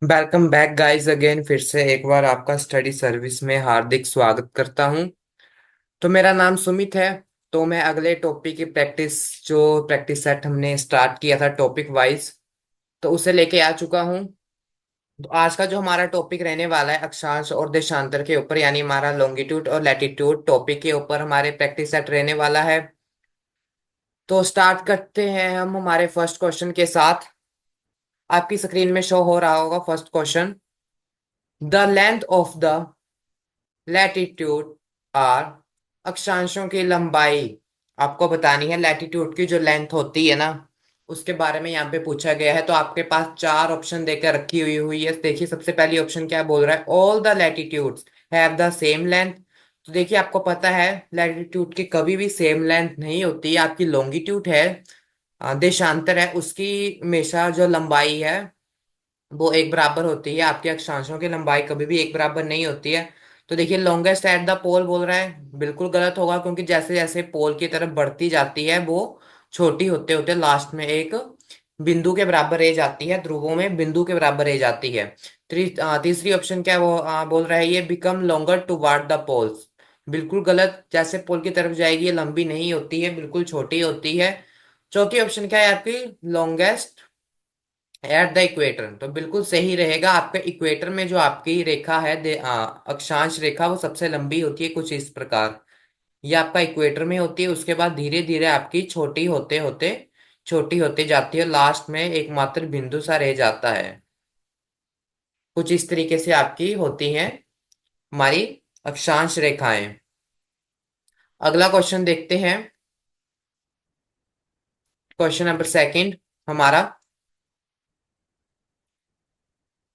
Welcome back guys again. फिर से एक बार आपका स्टडी सर्विस में हार्दिक स्वागत करता हूं। तो मेरा नाम सुमित है। तो मैं अगले टॉपिक की प्रैक्टिस सेट हमने स्टार्ट किया था टॉपिक वाइज, तो उसे लेके आ चुका हूं। तो आज का जो हमारा टॉपिक रहने वाला है अक्षांश और देशांतर के ऊपर, यानी हमारा लॉन्गिट्यूड और लैटिट्यूड टॉपिक के ऊपर हमारे प्रैक्टिस सेट रहने वाला है। तो स्टार्ट करते हैं हम हमारे फर्स्ट क्वेश्चन के साथ। आपकी स्क्रीन में शो हो रहा होगा first question. The length of the latitude are, अक्षांशों की लंबाई आपको बतानी है। लैटिट्यूड की जो लेंथ होती है ना, उसके बारे में यहाँ पे पूछा गया है। तो आपके पास चार ऑप्शन देकर रखी हुई है। देखिए सबसे पहली ऑप्शन क्या बोल रहा है, all the latitudes have the same length. तो देखिए आपको पता है लैटिट्यूड की कभी भी सेम लेंथ नहीं होती है। आपकी लॉन्गिट्यूड है, देशांतर है, उसकी हमेशा जो लंबाई है वो एक बराबर होती है। आपके अक्षांशों की लंबाई कभी भी एक बराबर नहीं होती है। तो देखिए लॉन्गेस्ट एट द पोल बोल रहा है, बिल्कुल गलत होगा, क्योंकि जैसे जैसे पोल की तरफ बढ़ती जाती है वो छोटी होते होते लास्ट में एक बिंदु के बराबर रह जाती है, ध्रुवों में बिंदु के बराबर रह जाती है। तीसरी ऑप्शन क्या है, वो बोल रहा है ये become longer toward the poles. बिल्कुल गलत, जैसे पोल की तरफ जाएगी ये लंबी नहीं होती है, बिल्कुल छोटी होती है। चौथी ऑप्शन क्या है आपकी, लॉन्गेस्ट एट द इक्वेटर। तो बिल्कुल सही रहेगा। आपके इक्वेटर में जो आपकी रेखा है अक्षांश रेखा, वो सबसे लंबी होती है कुछ इस प्रकार। ये आपका इक्वेटर में होती है, उसके बाद धीरे धीरे आपकी छोटी होते जाती है, लास्ट में एकमात्र बिंदु सा रह जाता है। कुछ इस तरीके से आपकी होती हैं हमारी अक्षांश रेखाएं। अगला क्वेश्चन देखते हैं। क्वेश्चन नंबर सेकंड हमारा,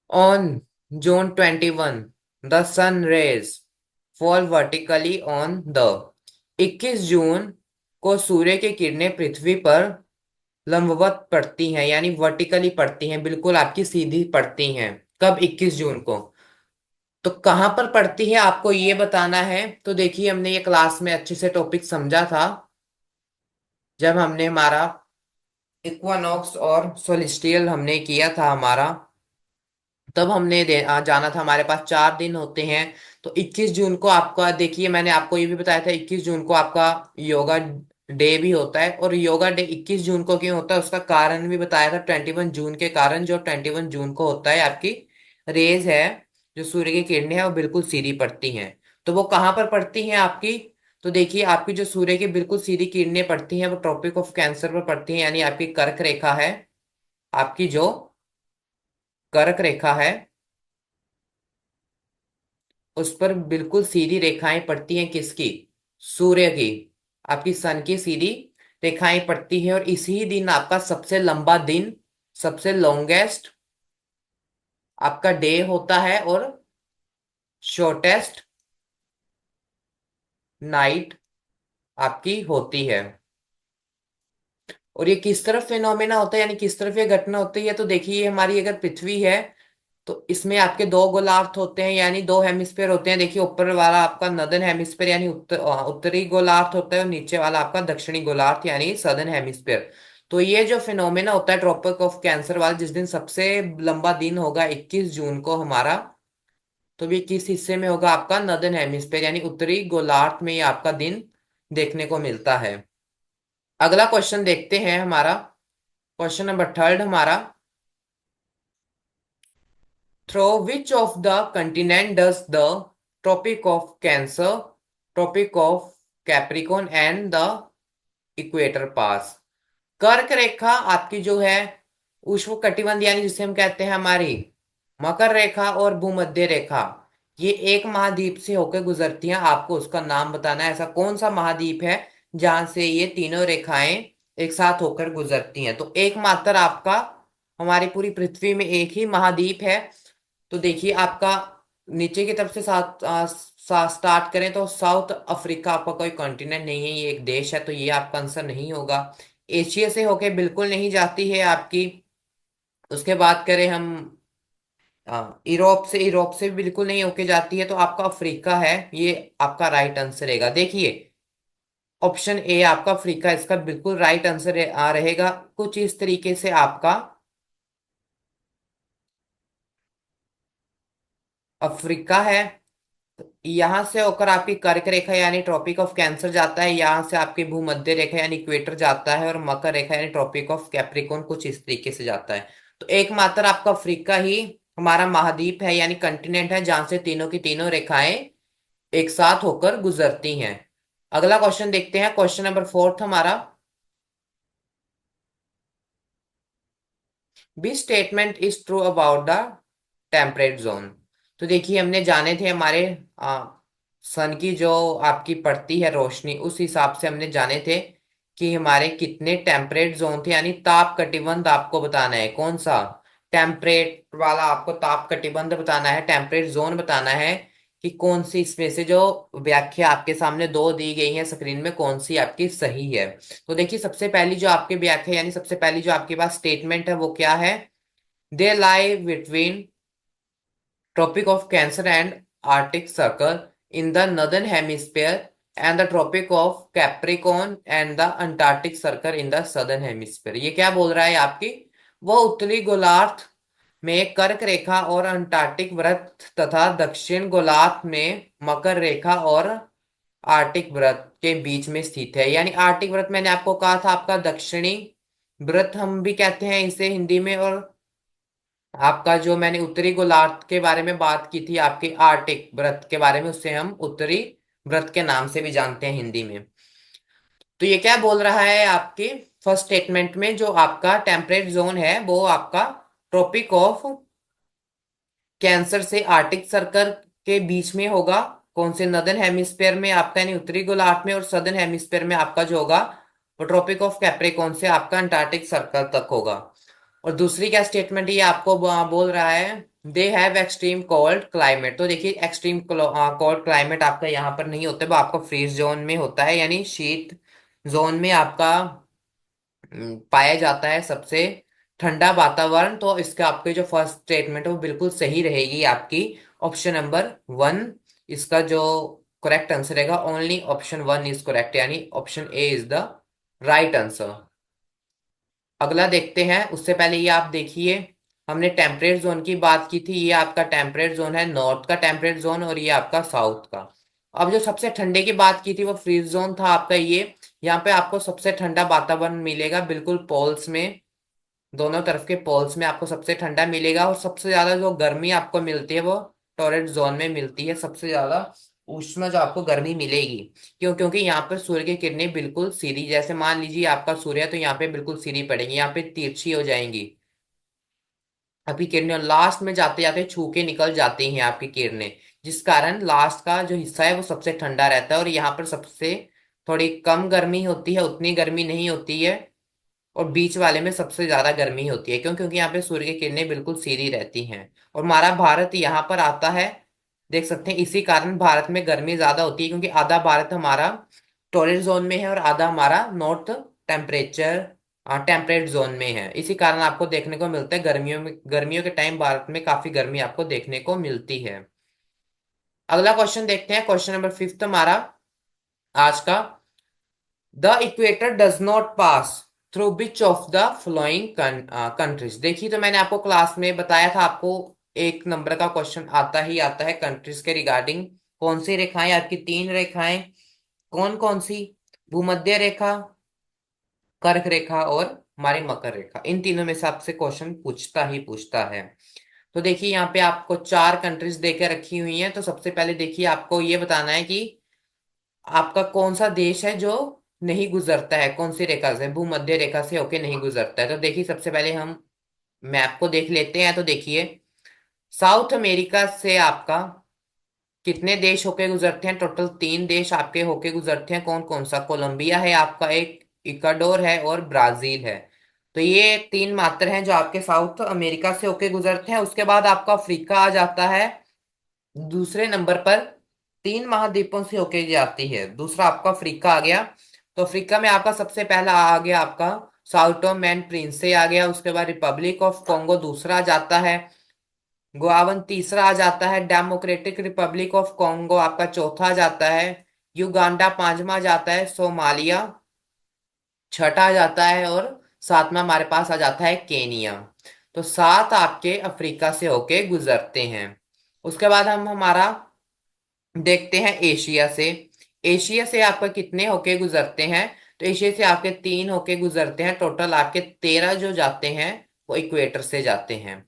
on June 21 the sun rays fall vertically on the. 21 जून को सूर्य की किरणें पृथ्वी पर लंबवत पड़ती हैं, यानी वर्टिकली पड़ती हैं, बिल्कुल आपकी सीधी पड़ती हैं। कब? 21 जून को। तो कहां पर पड़ती है आपको ये बताना है। तो देखिए हमने ये क्लास में अच्छे से टॉपिक समझा था जब हमने हमारा इक्वानॉक्स और सोलिस्टियल हमने किया था हमारा। तब हमने जाना था, हमारे पास 4 दिन होते हैं। तो 21 जून को आपका, देखिए मैंने आपको ये भी बताया था 21 जून को आपका योगा डे भी होता है। और योगा डे 21 जून को क्यों होता है उसका कारण भी बताया था, 21 जून के कारण। जो 21 जून को होता है आपकी रेज है, जो सूर्य की किरणें हैं वो बिल्कुल सीधी पड़ती हैं। तो वो कहाँ पर पड़ती हैं आपकी, तो देखिए आपकी जो सूर्य की बिल्कुल सीधी किरणें पड़ती हैं वो ट्रॉपिक ऑफ कैंसर पर पड़ती हैं, यानी आपकी कर्क रेखा है। आपकी जो कर्क रेखा है उस पर बिल्कुल सीधी रेखाएं पड़ती हैं, किसकी? सूर्य की। आपकी सन की सीधी रेखाएं पड़ती है। और इसी दिन आपका सबसे लंबा दिन, सबसे लॉन्गेस्ट आपका डे होता है, और शॉर्टेस्ट नाइट आपकी होती है। और ये किस तरफ फिनोमेना होता है, यानी किस तरफ ये घटना होती है। तो देखिए ये हमारी अगर पृथ्वी है तो इसमें आपके दो गोलार्ध होते हैं, यानी दो हेमिस्फेयर होते हैं। देखिए ऊपर वाला आपका नदर्न हेमिस्फेयर यानी उत्तरी गोलार्ध होता है, और नीचे वाला आपका दक्षिणी गोलार्ध यानी सदर्न हेमिस्फेयर। तो ये जो फिनोमेना होता है ट्रॉपिक ऑफ कैंसर वाला, जिस दिन सबसे लंबा दिन होगा 21 जून को हमारा, तो ये किस हिस्से में होगा आपका? नदर्न हेमिस्फेयर यानी उत्तरी गोलार्ध में ये आपका दिन देखने को मिलता है। अगला क्वेश्चन देखते हैं हमारा, क्वेश्चन नंबर थर्ड हमारा, Through which of the continent does the Tropic of Cancer, Tropic of Capricorn and the equator pass? कर्क रेखा आपकी जो है उष्ण कटिबंध, यानी जिसे हम कहते हैं हमारी मकर रेखा और भूमध्य रेखा, ये एक महाद्वीप से होकर गुजरती हैं। आपको उसका नाम बताना है, ऐसा कौन सा महाद्वीप है जहां से ये तीनों रेखाएं एक साथ होकर गुजरती हैं। तो एकमात्र आपका हमारी पूरी पृथ्वी में एक ही महाद्वीप है। तो देखिए आपका नीचे की तरफ से स्टार्ट करें तो साउथ अफ्रीका आपका कोई कॉन्टिनेंट नहीं है, ये एक देश है, तो ये आपका आंसर नहीं होगा। एशिया से होके बिल्कुल नहीं जाती है आपकी। उसके बात करें हम यूरोप से भी बिल्कुल नहीं होके जाती है, तो आपका अफ्रीका है, ये आपका राइट आंसर रहेगा। देखिए ऑप्शन ए आपका अफ्रीका इसका बिल्कुल राइट आंसर रहेगा। कुछ इस तरीके से आपका अफ्रीका है, यहाँ से होकर आपकी कर्क रेखा यानी ट्रॉपिक ऑफ कैंसर जाता है, यहाँ से आपकी भूमध्य रेखा यानी इक्वेटर जाता है, और मकर रेखा यानी ट्रॉपिक ऑफ कैप्रिकॉर्न कुछ इस तरीके से जाता है। तो एकमात्र आपका अफ्रीका ही हमारा महाद्वीप है यानी कंटिनेंट है, जहां से तीनों की तीनों रेखाएं एक साथ होकर गुजरती हैं। अगला क्वेश्चन देखते हैं, क्वेश्चन नंबर फोर्थ हमारा, बी statement is true about the temperate zone. तो देखिए हमने जाने थे हमारे सन की जो आपकी पड़ती है रोशनी, उस हिसाब से हमने जाने थे कि हमारे कितने टेम्परेट जोन थे, यानी ताप कटिबंध आपको बताना है कौन सा टेम्परेट वाला, आपको ताप कटिबंध बताना है, टेम्परेट जोन बताना है कि कौन सी इसमें से जो व्याख्या आपके सामने दो दी गई है स्क्रीन में, कौन सी आपकी सही है। तो देखिए सबसे पहली जो आपकी व्याख्या यानी सबसे पहली जो आपके पास स्टेटमेंट है वो क्या है, they lie between Tropic of Cancer and Arctic Circle in the northern hemisphere, and the Tropic of Capricorn and the Antarctic Circle in the southern hemisphere। ये क्या बोल रहा है आपकी, वो उत्तरी गोलार्ध में कर्क रेखा और अंटार्कटिक वृत्त तथा दक्षिण गोलार्ध में मकर रेखा और आर्टिक वृत्त के बीच में स्थित है। यानी आर्टिक वृत्त मैंने आपको कहा था आपका दक्षिणी वृत्त हम भी कहते हैं इसे हिंदी में, और आपका जो मैंने उत्तरी गोलार्ध के बारे में बात की थी आपके आर्टिक व्रत के बारे में, उससे हम उत्तरी व्रत के नाम से भी जानते हैं हिंदी में। तो ये क्या बोल रहा है आपके फर्स्ट स्टेटमेंट में, जो आपका टेम्परेट जोन है वो आपका ट्रॉपिक ऑफ कैंसर से आर्टिक सर्कल के बीच में होगा, कौन से नदर्न हेमिस्फेयर में आपका यानी उत्तरी गोलार्ध में, और सदर्न हेमिस्फेयर में आपका जो होगा वो ट्रॉपिक ऑफ कैप्रिकॉर्न से आपका अंटार्कटिक सर्कल तक होगा। और दूसरी क्या स्टेटमेंट ये आपको बोल रहा है, they have extreme cold climate. तो देखिए एक्सट्रीम कोल्ड क्लाइमेट आपका यहाँ पर नहीं होता है, वो आपका फ्रीज जोन में होता है, यानी शीत जोन में आपका पाया जाता है सबसे ठंडा वातावरण। तो इसका आपके जो फर्स्ट स्टेटमेंट है वो बिल्कुल सही रहेगी आपकी, ऑप्शन नंबर वन इसका जो करेक्ट आंसर रहेगा, only option one is correct, यानी option A is the right answer. अगला देखते हैं, उससे पहले ये आप देखिए हमने टेम्परेट जोन की बात की थी, ये आपका टेम्परेट जोन है नॉर्थ का टेम्परेट जोन, और ये आपका साउथ का। अब जो सबसे ठंडे की बात की थी वो फ्रीज जोन था आपका ये, यहाँ पे आपको सबसे ठंडा वातावरण मिलेगा बिल्कुल पोल्स में, दोनों तरफ के पोल्स में आपको सबसे ठंडा मिलेगा, और सबसे ज्यादा जो गर्मी आपको मिलती है वो टॉरेट जोन में मिलती है, सबसे ज्यादा उष्मा जो आपको गर्मी मिलेगी। क्योंकि यहाँ पर सूर्य की किरणें बिल्कुल सीधी, जैसे मान लीजिए आपका सूर्य है तो यहाँ पे बिल्कुल सीधी पड़ेगी, यहाँ पे तिरछी हो जाएंगी आपकी किरणें, और लास्ट में जाते जाते छू के निकल जाती हैं आपकी किरणें, जिस कारण लास्ट का जो हिस्सा है वो सबसे ठंडा रहता है, और यहाँ पर सबसे थोड़ी कम गर्मी होती है, उतनी गर्मी नहीं होती है, और बीच वाले में सबसे ज्यादा गर्मी होती है। क्यों, क्योंकि यहाँ पे सूर्य की किरणें बिल्कुल सीधी रहती हैं, और हमारा भारत यहाँ पर आता है, देख सकते हैं इसी कारण भारत में गर्मी ज्यादा होती है, क्योंकि आधा भारत हमारा टॉरेट जोन में है और आधा हमारा नॉर्थ टेम्परेचर टेम्परेट जोन में है। इसी कारण आपको देखने को मिलता है गर्मियों के टाइम भारत में काफी गर्मी आपको देखने को मिलती है। अगला क्वेश्चन देखते हैं, क्वेश्चन नंबर फिफ्थ हमारा आज का, the equator does not pass through which of the flowing countries. देखिए तो मैंने आपको क्लास में बताया था, आपको एक नंबर का क्वेश्चन आता ही आता है कंट्रीज के रिगार्डिंग, कौन सी रेखाएं आपकी तीन रेखाएं, कौन कौन सी, भूमध्य रेखा, कर्क रेखा और हमारी मकर रेखा, इन तीनों में से आपसे क्वेश्चन पूछता ही पूछता है। तो देखिए यहाँ पे आपको चार कंट्रीज देकर रखी हुई हैं, तो सबसे पहले देखिए आपको ये बताना है कि आपका कौन सा देश है जो नहीं गुजरता है, कौन सी रेखा से, भूमध्य रेखा से होके नहीं गुजरता है। तो देखिए सबसे पहले हम मैप को देख लेते हैं, तो देखिए साउथ अमेरिका से आपका कितने देश होके गुजरते हैं, टोटल तीन देश आपके होके गुजरते हैं, कौन कौन सा, कोलंबिया है आपका एक, इक्वाडोर है और ब्राजील है। तो ये तीन मात्र हैं जो आपके साउथ अमेरिका से होके गुजरते हैं। उसके बाद आपका अफ्रीका आ जाता है दूसरे नंबर पर, तीन महाद्वीपों से होके जाती है, दूसरा आपका अफ्रीका आ गया। तो अफ्रीका में आपका सबसे पहला आ गया आपका साउथ टोम एंड प्रिंसे आ गया, उसके बाद रिपब्लिक ऑफ कॉन्गो दूसरा आ जाता है, गोआवन तीसरा आ जाता है, डेमोक्रेटिक रिपब्लिक ऑफ कॉन्गो आपका चौथा आ जाता है, युगांडा पांचवा आ जाता है, सोमालिया छठा आ जाता है, और सातवां हमारे पास आ जाता है केनिया। तो सात आपके अफ्रीका से होके गुजरते हैं। उसके बाद हम हमारा देखते हैं एशिया से। एशिया से आपका कितने होके गुजरते हैं? तो एशिया से आपके 3 होके गुजरते हैं, टोटल आपके 13 जो जाते हैं वो इक्वेटर से जाते हैं।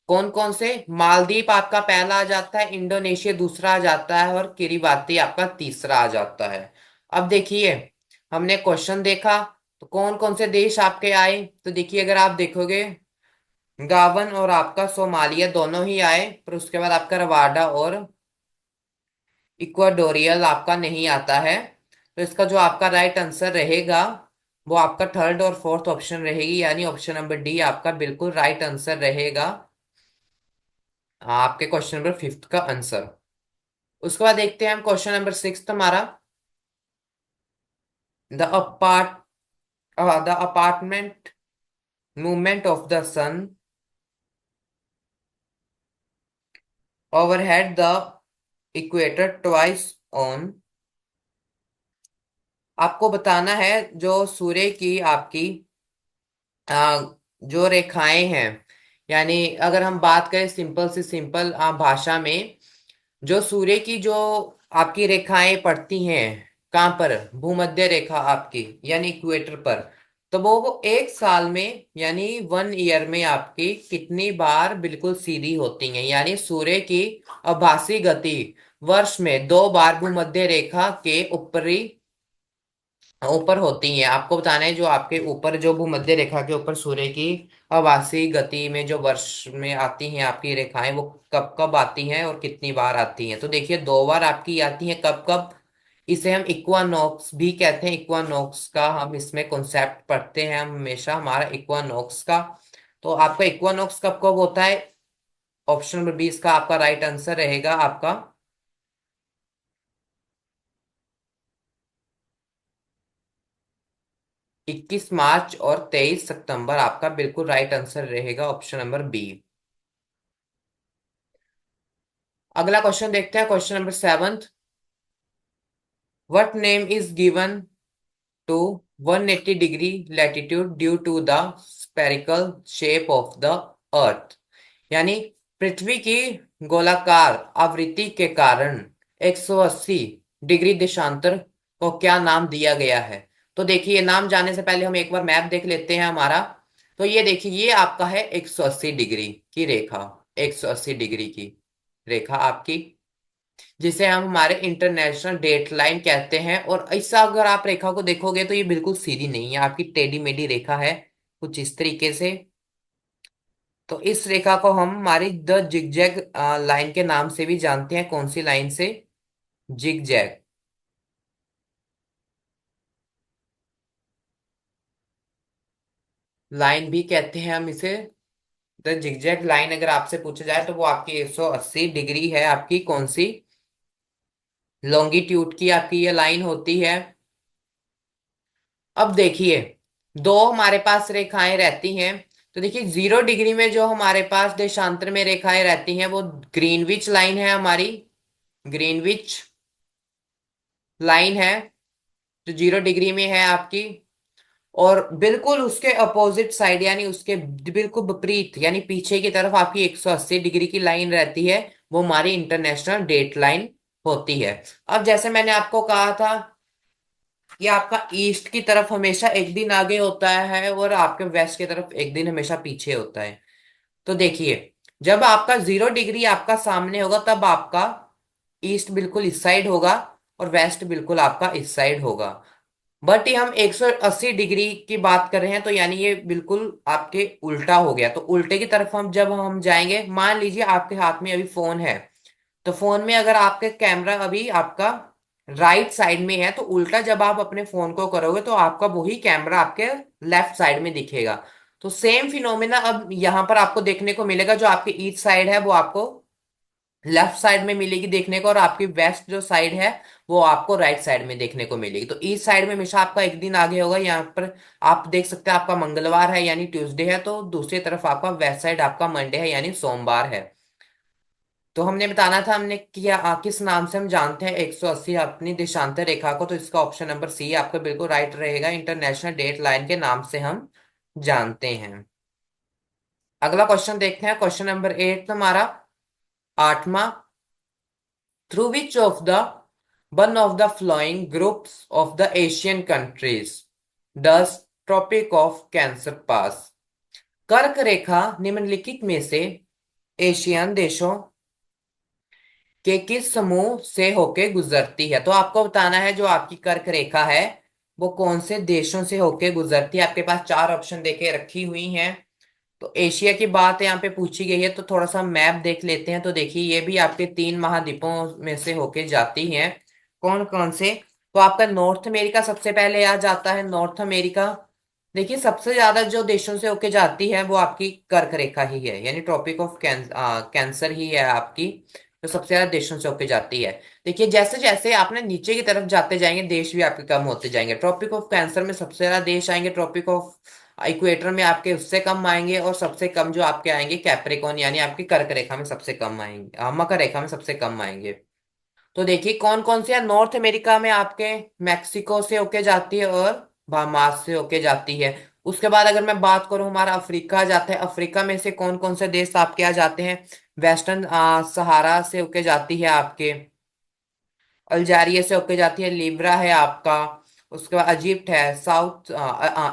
कौन कौन से? मालदीव आपका पहला आ जाता है, इंडोनेशिया दूसरा आ जाता है, और किरिबाती आपका तीसरा आ जाता है। अब देखिए, हमने क्वेश्चन देखा तो कौन कौन से देश आपके आए। तो देखिए, अगर आप देखोगे, गावन और आपका सोमालिया दोनों ही आए, पर उसके बाद आपका रवांडा और इक्वाडोरियल आपका नहीं आता है। तो इसका जो आपका राइट आंसर रहेगा वो आपका थर्ड और फोर्थ ऑप्शन रहेगी, यानी ऑप्शन नंबर डी आपका बिल्कुल राइट आंसर रहेगा, आपके क्वेश्चन नंबर फिफ्थ का आंसर। उसके बाद देखते हैं हम क्वेश्चन नंबर सिक्स हमारा। The apart the apartment movement of the sun overhead the equator twice on. आपको बताना है जो सूर्य की आपकी आ, जो रेखाएं हैं, यानी अगर हम बात करें सिंपल से सिंपल भाषा में, जो सूर्य की जो आपकी रेखाएं पड़ती हैं, कहाँ पर? भूमध्य रेखा आपकी, यानी इक्वेटर पर। तो वो एक साल में यानी 1 ईयर में आपकी कितनी बार बिल्कुल सीधी होती हैं, यानी सूर्य की आभासी गति वर्ष में 2 बार भूमध्य रेखा के ऊपरी ऊपर होती है। आपको बताना है जो आपके ऊपर जो भूमध्य रेखा के ऊपर सूर्य की आभासी गति में जो वर्ष में आती हैं आपकी रेखाएं, वो कब कब आती हैं और कितनी बार आती हैं। तो देखिए, 2 बार आपकी आती हैं, कब कब? इसे हम इक्वानॉक्स भी कहते हैं। इक्वानॉक्स का हम इसमें कॉन्सेप्ट पढ़ते हैं हम हमेशा, हमारा इक्वानॉक्स का। तो आपका इक्वानॉक्स कब कब होता है? ऑप्शन नंबर 20 का आपका राइट आंसर रहेगा आपका 21 मार्च और 23 सितंबर, आपका बिल्कुल राइट आंसर रहेगा ऑप्शन नंबर बी। अगला क्वेश्चन देखते हैं, question number seventh. What name is given to 180 degree latitude due to the spherical shape of the earth? यानी पृथ्वी की गोलाकार आवृत्ति के कारण 180 डिग्री देशांतर को क्या नाम दिया गया है? तो देखिए, नाम जानने से पहले हम एक बार मैप देख लेते हैं हमारा। तो ये देखिए, ये आपका है 180 डिग्री की रेखा, 180 डिग्री की रेखा आपकी, जिसे हम हमारे इंटरनेशनल डेट लाइन कहते हैं। और ऐसा अगर आप रेखा को देखोगे तो ये बिल्कुल सीधी नहीं है, आपकी टेढ़ी मेढ़ी रेखा है, कुछ इस तरीके से। तो इस रेखा को हम हमारी द जिगजैग लाइन के नाम से भी जानते हैं। कौन सी लाइन से? जिगजैग लाइन भी कहते हैं हम इसे। द जिगजैग लाइन अगर आपसे पूछा जाए तो वो आपकी 180 डिग्री है, आपकी कौन सी लॉन्गिट्यूड की आपकी ये लाइन होती है। अब देखिए, दो हमारे पास रेखाएं रहती हैं। तो देखिए, 0 डिग्री में जो हमारे पास देशांतर में रेखाएं रहती हैं वो ग्रीनविच लाइन है हमारी, ग्रीनविच लाइन है जो 0 डिग्री में है आपकी। और बिल्कुल उसके अपोजिट साइड, यानी उसके बिल्कुल विपरीत, यानी पीछे की तरफ आपकी 180 डिग्री की लाइन रहती है, वो हमारी इंटरनेशनल डेट लाइन होती है। अब जैसे मैंने आपको कहा था, ये आपका ईस्ट की तरफ हमेशा एक दिन आगे होता है और आपके वेस्ट की तरफ एक दिन हमेशा पीछे होता है। तो देखिए, जब आपका 0 डिग्री आपका सामने होगा तब आपका ईस्ट बिल्कुल इस साइड होगा और वेस्ट बिल्कुल आपका इस साइड होगा। बट ये हम 180 डिग्री की बात कर रहे हैं, तो यानी ये बिल्कुल आपके उल्टा हो गया। तो उल्टे की तरफ हम जब हम जाएंगे, मान लीजिए आपके हाथ में अभी फोन है, तो फोन में अगर आपके कैमरा अभी आपका राइट साइड में है, तो उल्टा जब आप अपने फोन को करोगे तो आपका वही कैमरा आपके लेफ्ट साइड में दिखेगा। तो सेम फिनोमेना अब यहाँ पर आपको देखने को मिलेगा, जो आपकी ईस्ट साइड है वो आपको लेफ्ट साइड में मिलेगी देखने को, और आपकी वेस्ट जो साइड है वो आपको राइट साइड में देखने को मिलेगी। तो ईस्ट साइड में हमेशा आपका एक दिन आगे होगा, यहाँ पर आप देख सकते हैं आपका मंगलवार है यानी ट्यूसडे है, तो दूसरी तरफ आपका वेस्ट साइड आपका मंडे है यानी सोमवार है। तो हमने बताना था हमने किया किस नाम से हम जानते हैं 180 अपनी देशांतर रेखा को। तो इसका ऑप्शन नंबर सी आपका बिल्कुल राइट रहेगा, इंटरनेशनल डेट लाइन के नाम से हम जानते हैं। अगला क्वेश्चन देखते हैं, क्वेश्चन नंबर 8 हमारा। 8वां, through which of the one of the following groups of the Asian countries does Tropic of Cancer pass. कर्क रेखा निम्नलिखित में से एशियन देशों के किस समूह से होके गुजरती है? तो आपको बताना है जो आपकी कर्क रेखा है वो कौन से देशों से होके गुजरती है। आपके पास चार ऑप्शन देके रखी हुई हैं। तो एशिया की बात यहाँ पे पूछी गई है, तो थोड़ा सा मैप देख लेते हैं। तो देखिए ये भी आपके तीन महाद्वीपों में से होके जाती हैं। कौन कौन से? तो आपका नॉर्थ अमेरिका सबसे पहले आ जाता है। नॉर्थ अमेरिका देखिए सबसे ज्यादा जो देशों से होके जाती है वो आपकी कर्क रेखा ही है, यानी ट्रॉपिक ऑफ कैंसर ही है आपकी, जो सबसे ज्यादा देशों से होके जाती है। देखिए जैसे जैसे आपने नीचे की तरफ जाते जाएंगे देश भी आपके कम होते जाएंगे। ट्रॉपिक ऑफ कैंसर में सबसे ज्यादा देश आएंगे, ट्रॉपिक ऑफ इक्वेटर में आपके उससे कम आएंगे, और सबसे कम जो आपके आएंगे कैप्रिकॉन यानी आपकी कर्क रेखा में सबसे कम आएंगे, मकर रेखा में सबसे कम आएंगे। तो देखिए कौन कौन से, नॉर्थ अमेरिका में आपके मैक्सिको से होके जाती है और बाहामास से होके जाती है। उसके बाद अगर मैं बात करूं हमारा अफ्रीका आ जाता है। अफ्रीका में से कौन कौन से देश आपके आ जाते हैं? वेस्टर्न सहारा से होके जाती है आपके, अल्जारिया से होके जाती है, लिब्रा है आपका, उसके बाद इजिप्ट है, साउथ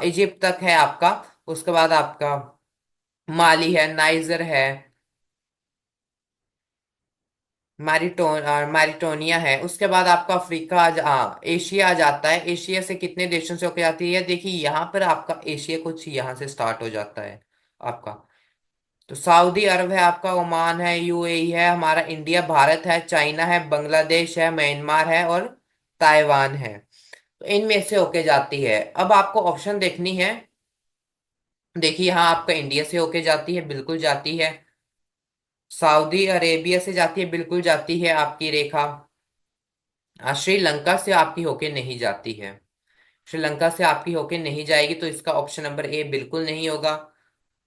इजिप्ट तक है आपका। उसके बाद आपका माली है, नाइजर है, मैरिटोनिया है। उसके बाद आपका अफ्रीका एशिया आ जाता है। एशिया से कितने देशों से होकर जाती है? देखिए यहाँ पर आपका एशिया कुछ यहाँ से स्टार्ट हो जाता है आपका। तो सऊदी अरब है आपका, ओमान है, यूएई है, हमारा इंडिया भारत है, चाइना है, बांग्लादेश है, म्यांमार है और ताइवान है। तो इनमें से होके जाती है। अब आपको ऑप्शन देखनी है। देखिए यहाँ आपका इंडिया से होके जाती है, बिल्कुल जाती है। सऊदी अरेबिया से जाती है, बिल्कुल जाती है आपकी रेखा। श्रीलंका से आपकी होके नहीं जाती है। श्रीलंका से आपकी होके नहीं जाएगी, तो इसका ऑप्शन नंबर ए बिल्कुल नहीं होगा।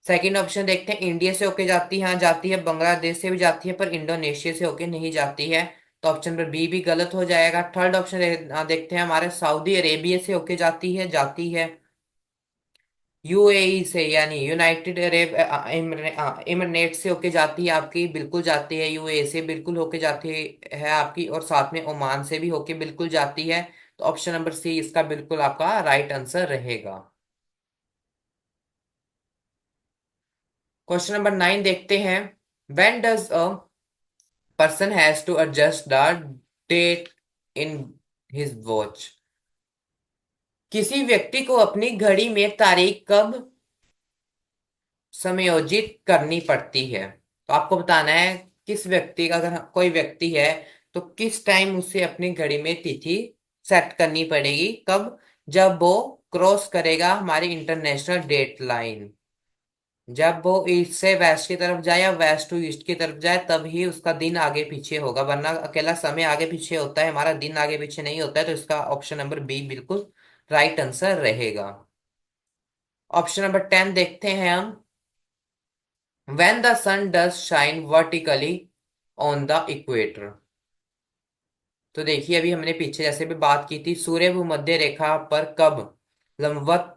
सेकंड ऑप्शन देखते हैं। इंडिया से होके जाती है, हाँ जाती है, बांग्लादेश से भी जाती है, पर इंडोनेशिया से होके नहीं जाती है। तो ऑप्शन नंबर बी भी गलत हो जाएगा। थर्ड ऑप्शन देखते हैं। हमारे सऊदी अरेबिया से होके जाती है, जाती है। यूएई से यानी यूनाइटेड अरब इमरेट से होके जाती है आपकी, बिल्कुल जाती है। यूएई से बिल्कुल होके जाती है आपकी, और साथ में ओमान से भी होके बिल्कुल जाती है। तो ऑप्शन नंबर सी इसका बिल्कुल आपका राइट आंसर रहेगा। क्वेश्चन नंबर 9 देखते हैं। When does a person has to adjust the date in his watch? किसी व्यक्ति को अपनी घड़ी में तारीख कब समायोजित करनी पड़ती है? तो आपको बताना है किस व्यक्ति का, अगर कोई व्यक्ति है तो किस टाइम उसे अपनी घड़ी में तिथि सेट करनी पड़ेगी, कब? जब वो क्रॉस करेगा हमारी इंटरनेशनल डेट लाइन। जब वो ईस्ट से वेस्ट की तरफ जाए या वेस्ट टू ईस्ट की तरफ जाए तब ही उसका दिन आगे पीछे होगा, वरना अकेला समय आगे पीछे होता है, हमारा दिन आगे पीछे नहीं होता है। तो इसका ऑप्शन नंबर बी बिल्कुल राइट आंसर रहेगा। ऑप्शन नंबर 10 देखते हैं हम। When the sun does shine vertically on the equator? तो देखिए अभी हमने पीछे जैसे भी बात की थी, सूर्य भूमध्य रेखा पर कब लंबवत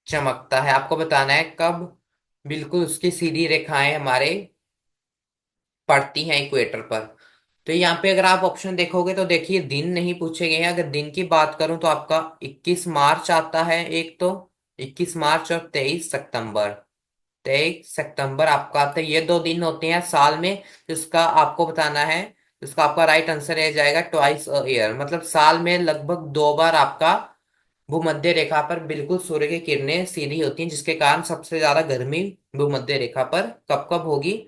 चमकता है? आपको बताना है कब बिल्कुल उसकी सीधी रेखाएं हमारे पड़ती हैं इक्वेटर पर। तो यहाँ पे अगर आप ऑप्शन देखोगे तो देखिए दिन नहीं पूछे गए हैं। अगर दिन की बात करूं तो आपका 21 मार्च आता है एक तो, 21 मार्च और 23 सितंबर। 23 सितंबर आपका आता है। ये दो दिन होते हैं साल में जिसका आपको बताना है। इसका आपका राइट आंसर रह जाएगा ट्वाइस अ ईयर, मतलब साल में लगभग दो बार आपका भूमध्य रेखा पर बिल्कुल सूर्य की किरणें सीधी होती हैं, जिसके कारण सबसे ज्यादा गर्मी भूमध्य रेखा पर कब कब होगी?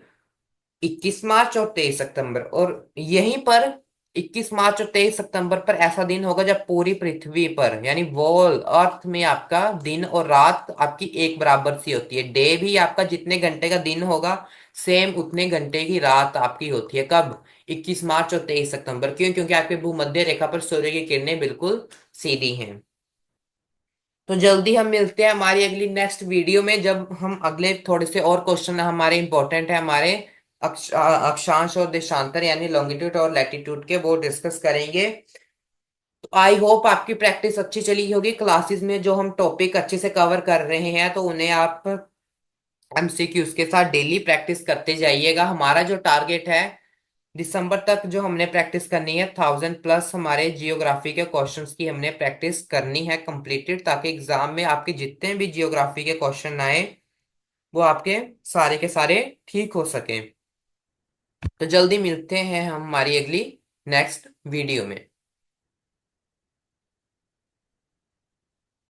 21 मार्च और 23 सितंबर। और यहीं पर 21 मार्च और 23 सितंबर पर ऐसा दिन होगा जब पूरी पृथ्वी पर यानी वॉल अर्थ में आपका दिन और रात आपकी एक बराबर सी होती है। डे भी आपका जितने घंटे का दिन होगा सेम उतने घंटे की रात आपकी होती है। कब? 21 मार्च और 23 सितंबर। क्यों? क्योंकि आपके भूमध्य रेखा पर सूर्य की किरणें बिल्कुल सीधी हैं। तो जल्दी हम मिलते हैं हमारी अगली नेक्स्ट वीडियो में, जब हम अगले थोड़े से और क्वेश्चन हमारे इंपॉर्टेंट है हमारे अक्षांश और देशांतर यानी लॉन्गिट्यूड और लैटिट्यूड के, वो डिस्कस करेंगे। तो आई होप आपकी प्रैक्टिस अच्छी चली होगी। क्लासेस में जो हम टॉपिक अच्छे से कवर कर रहे हैं तो उन्हें आप एमसीक्यूज के साथ डेली प्रैक्टिस करते जाइएगा। हमारा जो टारगेट है, दिसंबर तक जो हमने प्रैक्टिस करनी है 1000+ हमारे जियोग्राफी के क्वेश्चंस की हमने प्रैक्टिस करनी है कंप्लीटेड, ताकि एग्जाम में आपके जितने भी जियोग्राफी के क्वेश्चन आए वो आपके सारे के सारे ठीक हो सके। तो जल्दी मिलते हैं हम हमारी अगली नेक्स्ट वीडियो में।